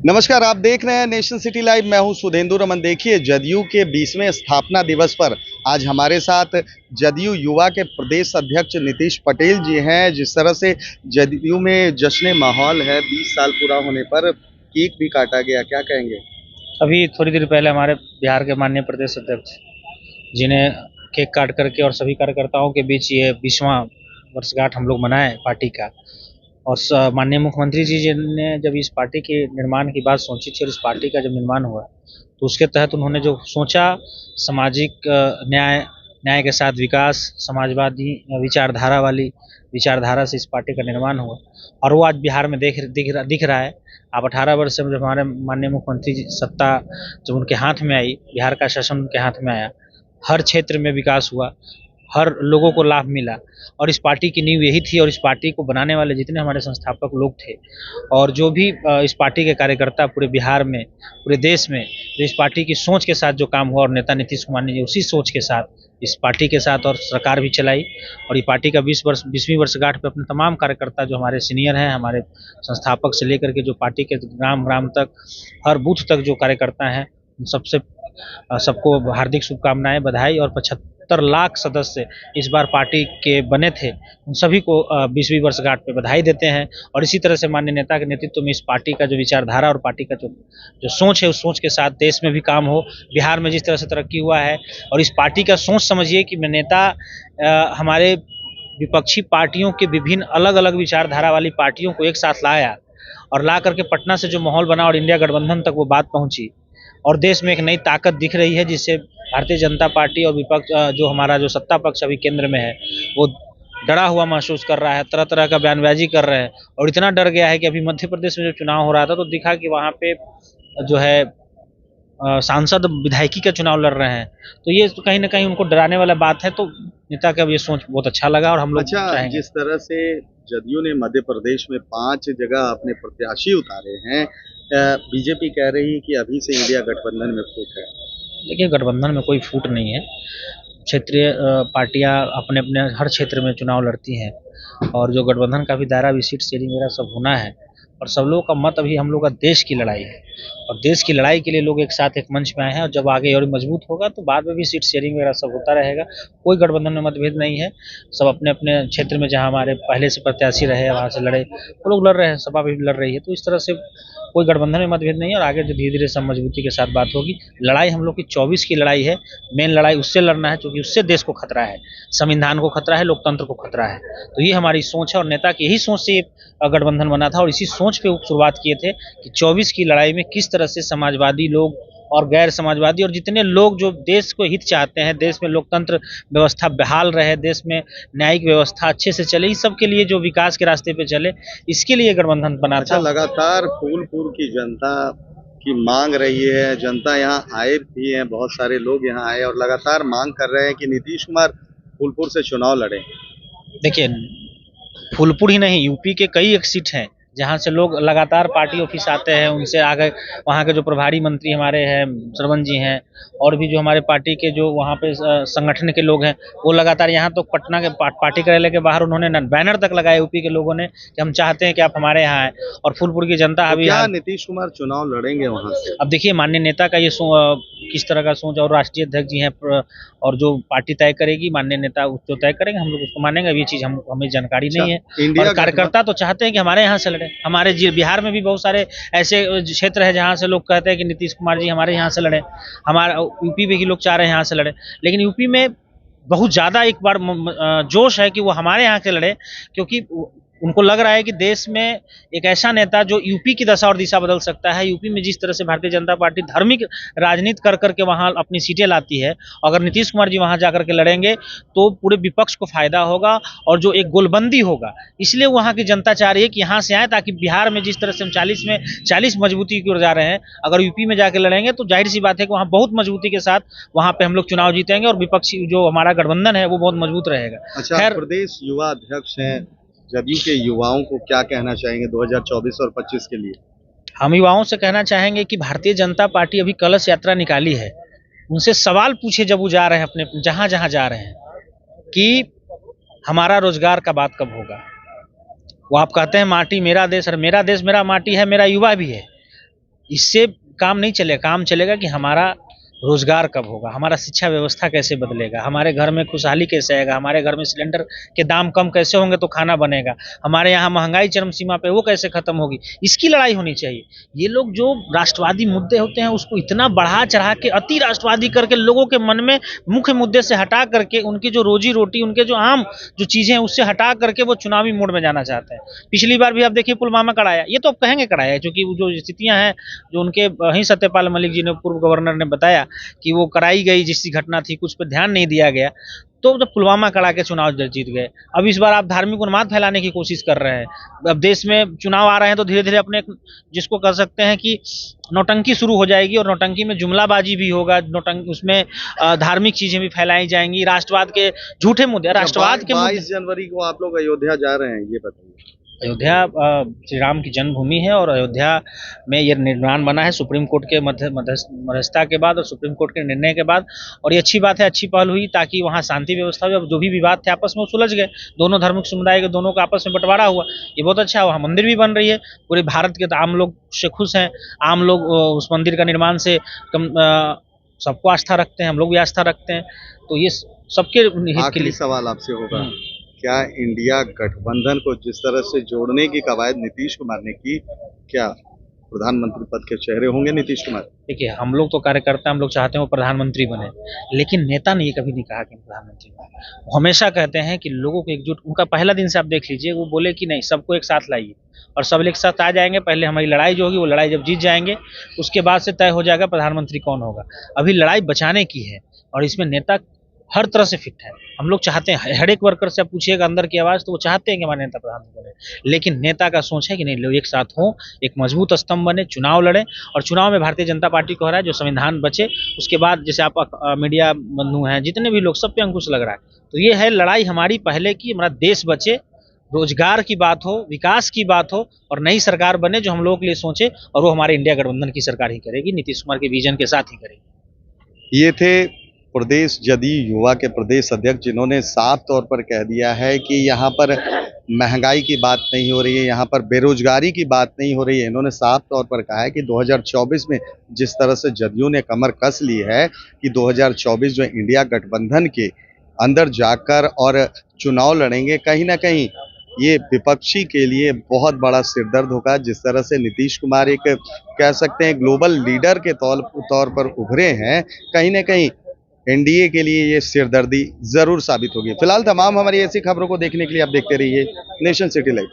नमस्कार, आप देख रहे हैं नेशन सिटी लाइव। मैं हूं सुधेंदु रमन। देखिए, जदयू के 20वें स्थापना दिवस पर आज हमारे साथ जदयू युवा के प्रदेश अध्यक्ष नीतीश पटेल जी हैं। जिस तरह से जदयू में जश्न माहौल है 20 साल पूरा होने पर, केक भी काटा गया, क्या कहेंगे? अभी थोड़ी देर पहले हमारे बिहार के माननीय प्रदेश अध्यक्ष जिन्हें केक काट करके और सभी कार्यकर्ताओं के बीच ये 20वां वर्षगांठ हम लोग मनाए पार्टी का। और माननीय मुख्यमंत्री जी ने जब इस पार्टी के निर्माण की बात सोची थी और इस पार्टी का जब निर्माण हुआ तो उसके तहत उन्होंने जो सोचा, सामाजिक न्याय के साथ विकास, समाजवादी विचारधारा वाली विचारधारा से इस पार्टी का निर्माण हुआ। और वो आज बिहार में दिख रहा है। आप 18 वर्ष से जब हमारे माननीय मुख्यमंत्री जी सत्ता जब उनके हाथ में आई, बिहार का शासन उनके हाथ में आया, हर क्षेत्र में विकास हुआ, हर लोगों को लाभ मिला। और इस पार्टी की नींव यही थी और इस पार्टी को बनाने वाले जितने हमारे संस्थापक लोग थे और जो भी इस पार्टी के कार्यकर्ता पूरे बिहार में, पूरे देश में, जो इस पार्टी की सोच के साथ जो काम हुआ और नेता नीतीश कुमार ने उसी सोच के साथ इस पार्टी के साथ और सरकार भी चलाई। और ये पार्टी का 20वीं वर्षगांठ पे अपने तमाम कार्यकर्ता जो हमारे सीनियर हैं, हमारे संस्थापक से लेकर के जो पार्टी के ग्राम ग्राम तक, हर बूथ तक जो कार्यकर्ता हैं, उन सबसे सबको हार्दिक शुभकामनाएं, बधाई। और 75 लाख सदस्य इस बार पार्टी के बने थे, उन सभी को 20वीं वर्षगांठ पे बधाई देते हैं। और इसी तरह से माननीय नेता के नेतृत्व में इस पार्टी का जो विचारधारा और पार्टी का जो सोच है, उस सोच के साथ देश में भी काम हो। बिहार में जिस तरह से तरक्की हुआ है और इस पार्टी का सोच समझिए कि नेता हमारे विपक्षी पार्टियों के विभिन्न अलग अलग विचारधारा वाली पार्टियों को एक साथ लाया और ला करके पटना से जो माहौल बना और इंडिया गठबंधन तक वो बात पहुंची और देश में एक नई ताकत दिख रही है, जिससे भारतीय जनता पार्टी और विपक्ष जो हमारा जो सत्ता पक्ष अभी केंद्र में है, वो डरा हुआ महसूस कर रहा है, तरह तरह का बयानबाजी कर रहे हैं। और इतना डर गया है कि अभी मध्य प्रदेश में जो चुनाव हो रहा था तो दिखा कि वहाँ पे जो है सांसद विधायकी का चुनाव लड़ रहे हैं। तो ये तो कहीं ना कहीं उनको डराने वाला बात है। तो नेता का ये सोच बहुत अच्छा लगा और हम लोग चाहेंगे। जिस तरह से जदयू ने मध्य प्रदेश में 5 जगह अपने प्रत्याशी उतारे हैं, बीजेपी कह रही है कि अभी से इंडिया गठबंधन में फूट है। देखिए, गठबंधन में कोई फूट नहीं है। क्षेत्रीय पार्टियां अपने अपने हर क्षेत्र में चुनाव लड़ती हैं और जो गठबंधन का भी दायरा भी, सीट शेयरिंग वगैरह सब होना है। और सब लोगों का मत अभी हम लोग का देश की लड़ाई है और देश की लड़ाई के लिए लोग एक साथ एक मंच में आए हैं। और जब आगे और मजबूत होगा तो बाद में भी सीट शेयरिंग वगैरह सब होता रहेगा। कोई गठबंधन में मतभेद नहीं है। सब अपने अपने क्षेत्र में जहाँ हमारे पहले से प्रत्याशी रहे वहाँ से लड़े, वो लोग लड़ रहे हैं, सपा भी लड़ रही है। तो इस तरह से कोई गठबंधन में मतभेद नहीं है और आगे जो धीरे धीरे सब मजबूती के साथ बात होगी। लड़ाई हम लोग की 24 की लड़ाई है। मेन लड़ाई उससे लड़ना है क्योंकि उससे देश को खतरा है, संविधान को खतरा है, लोकतंत्र को खतरा है। तो ये हमारी सोच है और नेता की यही सोच से गठबंधन बना था और इसी सोच पे शुरुआत किए थे कि 24 की लड़ाई में किस तरह से समाजवादी लोग और गैर समाजवादी और जितने लोग जो देश को हित चाहते हैं, देश में लोकतंत्र व्यवस्था बहाल रहे, देश में न्यायिक व्यवस्था अच्छे से चले, इस सब के लिए जो विकास के रास्ते पे चले, इसके लिए गठबंधन बना था। लगातार फूलपुर की जनता की मांग रही है, जनता यहाँ आए भी हैं, बहुत सारे लोग यहाँ आए और लगातार मांग कर रहे हैं कि नीतीश कुमार फूलपुर से चुनाव लड़े। देखिए, फूलपुर ही नहीं, यूपी के कई एक सीट हैं जहाँ से लोग लगातार पार्टी ऑफिस आते हैं। उनसे आगे वहाँ के जो प्रभारी मंत्री हमारे हैं, श्रवण जी हैं, और भी जो हमारे पार्टी के जो वहाँ पे संगठन के लोग हैं, वो लगातार यहाँ तो पटना के पार्टी कार्यालय के बाहर उन्होंने बैनर तक लगाए यूपी के लोगों ने कि हम चाहते हैं कि आप हमारे यहाँ आए। और फूलपुर की जनता अभी नीतीश कुमार चुनाव लड़ेंगे वहाँ से? अब देखिए, माननीय नेता का ये किस तरह का सोच और राष्ट्रीय अध्यक्ष जी हैं और जो पार्टी तय करेगी, माननीय नेता जो तय करेंगे हम लोग उसको मानेंगे। अब ये चीज़ हमें जानकारी नहीं है। और कार्यकर्ता तो चाहते हैं कि हमारे यहाँ से लड़े। हमारे बिहार में भी बहुत सारे ऐसे क्षेत्र है जहाँ से लोग कहते हैं कि नीतीश कुमार जी हमारे यहाँ से लड़े। हमारा यूपी में भी लोग चाह रहे हैं यहाँ से लड़े, लेकिन यूपी में बहुत ज़्यादा एक बार जोश है कि वो हमारे यहाँ से लड़े, क्योंकि उनको लग रहा है कि देश में एक ऐसा नेता जो यूपी की दशा और दिशा बदल सकता है। यूपी में जिस तरह से भारतीय जनता पार्टी धार्मिक राजनीति कर करके वहाँ अपनी सीटें लाती है, अगर नीतीश कुमार जी वहाँ जाकर के लड़ेंगे तो पूरे विपक्ष को फायदा होगा और जो एक गोलबंदी होगा, इसलिए वहाँ की जनता चाह रही है कि यहाँ से आए, ताकि बिहार में जिस तरह से हम 40 मजबूती की ओर जा रहे हैं, अगर यूपी में जाकर लड़ेंगे तो जाहिर सी बात है कि वहाँ बहुत मजबूती के साथ वहाँ पे हम लोग चुनाव जीतेंगे और विपक्षी जो हमारा गठबंधन है वो बहुत मजबूत रहेगा। अच्छा, प्रदेश युवा अध्यक्ष हैं, जदयू के युवाओं को क्या कहना चाहेंगे 2024 और 25 के लिए? हम युवाओं से कहना चाहेंगे कि भारतीय जनता पार्टी अभी कलश यात्रा निकाली है, उनसे सवाल पूछे जब वो जा रहे हैं अपने जहां जहां जा रहे हैं कि हमारा रोजगार का बात कब होगा। वो आप कहते हैं माटी मेरा देश, और मेरा देश मेरा माटी है, मेरा युवा भी है। इससे काम नहीं चलेगा। काम चलेगा कि हमारा रोजगार कब होगा, हमारा शिक्षा व्यवस्था कैसे बदलेगा, हमारे घर में खुशहाली कैसे आएगा, हमारे घर में सिलेंडर के दाम कम कैसे होंगे तो खाना बनेगा, हमारे यहाँ महंगाई चरम सीमा पे वो कैसे खत्म होगी, इसकी लड़ाई होनी चाहिए। ये लोग जो राष्ट्रवादी मुद्दे होते हैं उसको इतना बढ़ा चढ़ा के अति राष्ट्रवादी करके लोगों के मन में मुख्य मुद्दे से हटा करके उनकी जो रोजी रोटी, उनके जो आम जो चीजें हैं उससे हटा करके वो चुनावी मोड में जाना चाहते हैं। पिछली बार भी आप देखिए पुलवामा कराया, ये तो आप कहेंगे कराया है, क्योंकि जो स्थितियां हैं जो उनके वहीं सत्यपाल मलिक जी ने, पूर्व गवर्नर ने बताया कि वो कराई गई जिसकी घटना थी, कुछ पर ध्यान नहीं दिया गया, तो जब पुलवामा करा के चुनाव जीत गए। अब इस बार आप धार्मिक उन्माद फैलाने की कोशिश कर रहे हैं। अब देश में चुनाव आ रहे हैं तो धीरे धीरे अपने जिसको कह सकते हैं कि नौटंकी शुरू हो जाएगी, और नौटंकी में जुमलाबाजी भी होगा, नौटंकी उसमें धार्मिक चीजें भी फैलाई जाएंगी, राष्ट्रवाद के झूठे मुद्दे, राष्ट्रवाद के 22 जनवरी को आप लोग अयोध्या जा रहे हैं, ये बताइए। अयोध्या श्री राम की जन्मभूमि है, और अयोध्या में ये निर्माण बना है सुप्रीम कोर्ट के मध्यस्थता के बाद और सुप्रीम कोर्ट के निर्णय के बाद। और ये अच्छी बात है, अच्छी पहल हुई ताकि वहाँ शांति व्यवस्था हुई। जो भी विवाद थे आपस में वो सुलझ गए, दोनों धार्मिक समुदाय के दोनों का आपस में बंटवारा हुआ, ये बहुत अच्छा है। वहाँ मंदिर भी बन रही है, पूरे भारत के आम लोग से खुश हैं, आम लोग उस मंदिर का निर्माण से सबको आस्था रखते हैं, हम लोग भी आस्था रखते हैं, तो ये सबके हित के आखिरी लिए। सवाल आपसे होगा, क्या इंडिया गठबंधन को जिस तरह से जोड़ने की कवायद नीतीश कुमार ने की, क्या प्रधानमंत्री पद के चेहरे होंगे नीतीश कुमार? देखिए, हम लोग तो कार्यकर्ता, हम लोग चाहते हैं वो प्रधानमंत्री बने, लेकिन नेता ने ये कभी नहीं कहा कि प्रधानमंत्री बने। वो हमेशा कहते हैं कि लोगों को एकजुट, उनका पहला दिन से आप देख लीजिए, वो बोले कि नहीं, सबको एक साथ लाइए, और सब एक साथ आ जाएंगे। पहले हमारी लड़ाई जो होगी, वो लड़ाई जब जीत जाएंगे उसके बाद से तय हो जाएगा प्रधानमंत्री कौन होगा। अभी लड़ाई बचाने की है, और इसमें नेता हर तरह से फिट है। हम लोग चाहते हैं, हर एक वर्कर से आप पूछिएगा अंदर की आवाज़, तो वो चाहते हैं कि हमारे नेता प्रधानमंत्री बने, लेकिन नेता का सोच है कि नहीं, लोग एक साथ हों, एक मजबूत स्तंभ बने, चुनाव लड़ें। और चुनाव में भारतीय जनता पार्टी को हो रहा है जो संविधान बचे, उसके बाद जैसे आप मीडिया बंधु हैं, जितने भी लोग, सब पे अंकुश लग रहा है। तो ये है लड़ाई हमारी पहले की, हमारा देश बचे, रोजगार की बात हो, विकास की बात हो, और नई सरकार बने जो हम लोगों के लिए सोचे, और वो हमारे इंडिया गठबंधन की सरकार ही करेगी, नीतीश कुमार के विजन के साथ ही करेगी। ये थे प्रदेश जदयू युवा के प्रदेश अध्यक्ष, जिन्होंने साफ तौर पर कह दिया है कि यहाँ पर महंगाई की बात नहीं हो रही है, यहाँ पर बेरोजगारी की बात नहीं हो रही है। इन्होंने साफ तौर पर कहा है कि 2024 में जिस तरह से जदयू ने कमर कस ली है कि 2024 जो इंडिया गठबंधन के अंदर जाकर और चुनाव लड़ेंगे, कहीं ना कहीं ये विपक्षी के लिए बहुत बड़ा सिरदर्द होगा। जिस तरह से नीतीश कुमार एक कह सकते हैं ग्लोबल लीडर के तौर पर उभरे हैं, कहीं ना कहीं एनडीए के लिए ये सिरदर्दी जरूर साबित होगी। फिलहाल तमाम हमारी ऐसी खबरों को देखने के लिए आप देखते रहिए नेशन सिटी लाइव।